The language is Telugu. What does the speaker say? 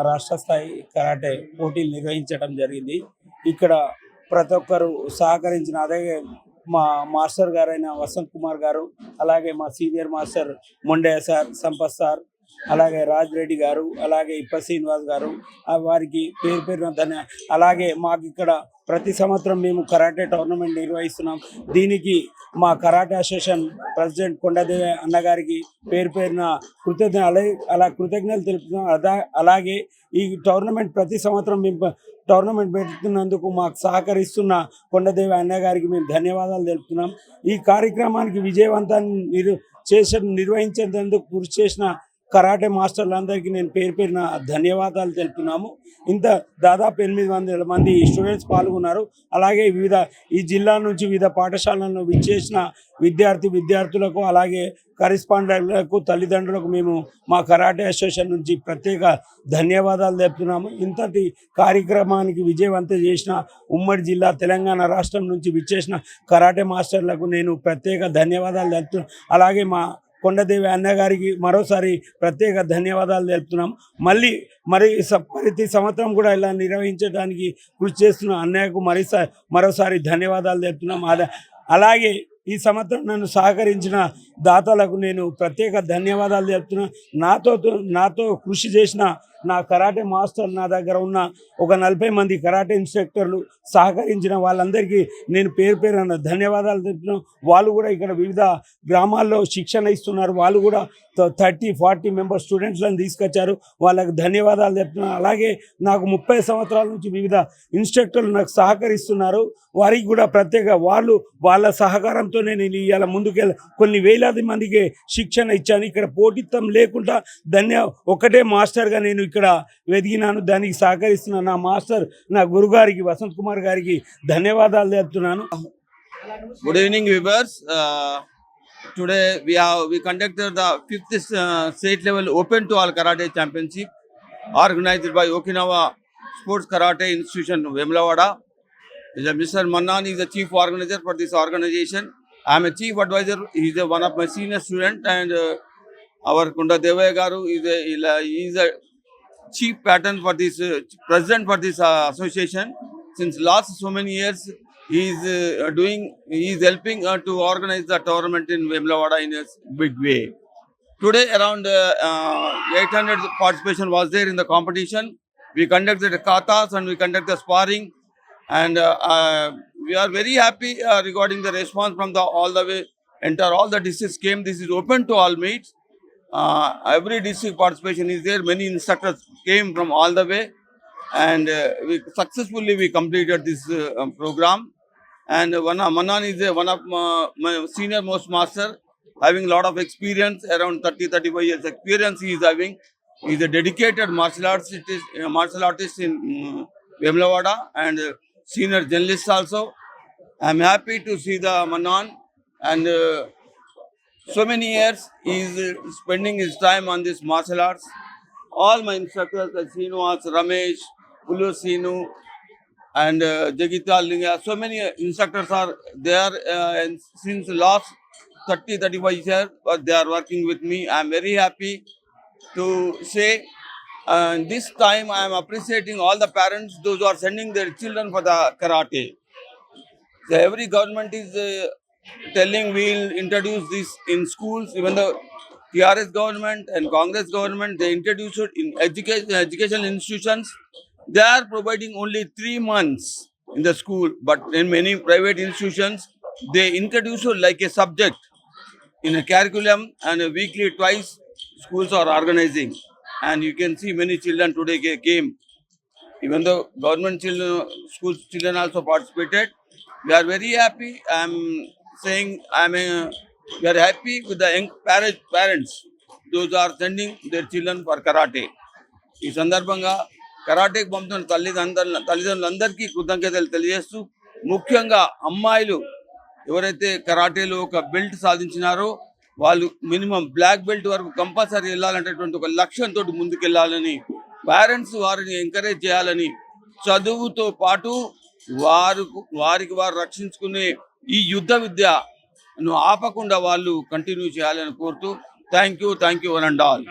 రాష్ట్ర స్థాయి కరాటే పోటీలు నిర్వహించడం జరిగింది. ఇక్కడ ప్రతి ఒక్కరు సహకరించిన అదే మా మాస్టర్ గారైన వసంత్ కుమార్ గారు, అలాగే మా senior master Mondaiah sir, Sampath sir, అలాగే రాజ్ రెడ్డి గారు, అలాగే ఇప్ప శ్రీనివాస్ గారు, వారికి పేరు పేరున అలాగే మాకు ఇక్కడ ప్రతి సంవత్సరం మేము కరాటే టోర్నమెంట్ నిర్వహిస్తున్నాం. దీనికి మా కరాటే అసోసియేషన్ ప్రెసిడెంట్ కొండదేవి అన్నగారికి పేరు పేరున కృతజ్ఞతలు తెలుపుతున్నాం. అలాగే ఈ టోర్నమెంట్ ప్రతి సంవత్సరం మేము టోర్నమెంట్ పెడుతున్నందుకు మాకు సహకరిస్తున్న కొండదేవి అన్నగారికి మేము ధన్యవాదాలు తెలుపుతున్నాం. ఈ కార్యక్రమానికి విజయవంతాన్ని నిర్వహించేందుకు కృషి చేసిన కరాటే మాస్టర్లందరికీ నేను పేరు పేరున ధన్యవాదాలు తెలుపుతున్నాము. ఇంత దాదాపు 800 మంది స్టూడెంట్స్ పాల్గొన్నారు. అలాగే ఈ జిల్లా నుంచి వివిధ పాఠశాలలను విచ్చేసిన విద్యార్థులకు, అలాగే కరెస్పాండెంట్లకు, తల్లిదండ్రులకు మేము మా కరాటే అసోసియేషన్ నుంచి ప్రత్యేక ధన్యవాదాలు తెలుపుతున్నాము. ఇంతటి కార్యక్రమానికి విజయవంతం చేసిన ఉమ్మడి జిల్లా తెలంగాణ రాష్ట్రం నుంచి విచ్చేసిన కరాటే మాస్టర్లకు నేను ప్రత్యేక ధన్యవాదాలు తెలుపుతున్నాను. అలాగే మా కొండదేవి అన్నగారికి మరోసారి ప్రత్యేక ధన్యవాదాలు తెలుపుతున్నాం. ప్రతి సంవత్సరం కూడా ఇలా నిర్వహించడానికి కృషి చేస్తున్న అన్నయ్యకు మరోసారి ధన్యవాదాలు తెలుపుతున్నాం. అలాగే ఈ సంవత్సరం నన్ను సహకరించిన దాతలకు నేను ప్రత్యేక ధన్యవాదాలు తెలుపుతున్నాను. నాతో కృషి చేసిన నా కరాటే మాస్టర్, నా దగ్గర ఉన్న ఒక 40 మంది కరాటే ఇన్స్ట్రక్టర్లు సహకరించిన వాళ్ళందరికీ నేను పేరు పేరున ధన్యవాదాలు తెలుపుతున్నాను. వాళ్ళు కూడా ఇక్కడ వివిధ గ్రామాల్లో శిక్షణ ఇస్తున్నారు. వాళ్ళు కూడా 30-40 మెంబర్ స్టూడెంట్స్లను తీసుకొచ్చారు. వాళ్ళకు ధన్యవాదాలు చెప్తున్నాను. అలాగే నాకు 30 సంవత్సరాల నుంచి వివిధ ఇన్స్ట్రక్టర్లు నాకు సహకరిస్తున్నారు. వారికి కూడా ప్రత్యేక వాళ్ళ సహకారంతో నేను ఇవాళ ముందుకెళ్ళి కొన్ని వేలాది మందికి శిక్షణ ఇచ్చాను. ఇక్కడ పోటీత్వం లేకుండా ఒకటే మాస్టర్గా నేను ఇక్కడ వెదిగినాను. దానికి సహకరిస్తున్న నా మాస్టర్, నా గురుగారికి వసంత్ కుమార్ గారికి ధన్యవాదాలు చెప్తున్నాను. Good evening viewers. Today we conducted the 5th state level open to all karate championship organized by Okinawa Sports Karate Institution Vemulavada. Mr. Mannan is the chief organizer for this organization. I am a chief advisor. He is one of my senior student, and our Kunda Devaya Garu is a chief patron for this president for this association. Since last so many years he is helping to organize the tournament in Vemulavada in a big way. Today around 800 participation was there in the competition. We conducted katas and we conducted sparring, and we are very happy regarding the response from all the districts came. This is open to all mates. Every district participation is there. Many instructors came from all the way, and we successfully completed this program. And Manan is one of my senior most master, having a lot of experience, around 30-35 years experience he is having. He is a dedicated martial artist in Vemulavada and senior journalist also. I am happy to see the Manan, and so many years he is spending his time on this martial arts. All my instructors, Srinivas, Ramesh, Pulu Sinu, and Jagita Linga, so many instructors are there and since last 30-35 years they are working with me. I am very happy to say this time I am appreciating all the parents, those who are sending their children for the karate. So every government is telling we will introduce this in schools. Even the TRS government and Congress government, they introduced it in educational institutions. They are providing only 3 months in the school, but in many private institutions they introduce it like a subject in a curriculum, and weekly twice schools are organizing, and you can see many children today came. Even though government school children also participated, we are very happy. I am saying we are happy with the young parents, those are sending their children for karate. ఈ సందర్భంగా కరాటేకి పంపుతున్న తల్లిదండ్రులందరికీ కృతజ్ఞతలు తెలియజేస్తూ, ముఖ్యంగా అమ్మాయిలు ఎవరైతే కరాటేలో ఒక బెల్ట్ సాధించినారో వాళ్ళు మినిమం బ్లాక్ బెల్ట్ వరకు కంపల్సరీ వెళ్ళాలనేటటువంటి ఒక లక్ష్యంతో ముందుకెళ్ళాలని, పేరెంట్స్ వారిని ఎంకరేజ్ చేయాలని, చదువుతో పాటు వారికి వారు రక్షించుకునే ఈ యుద్ధ విద్యను ఆపకుండా వాళ్ళు కంటిన్యూ చేయాలని కోరుతూ thank you one and all.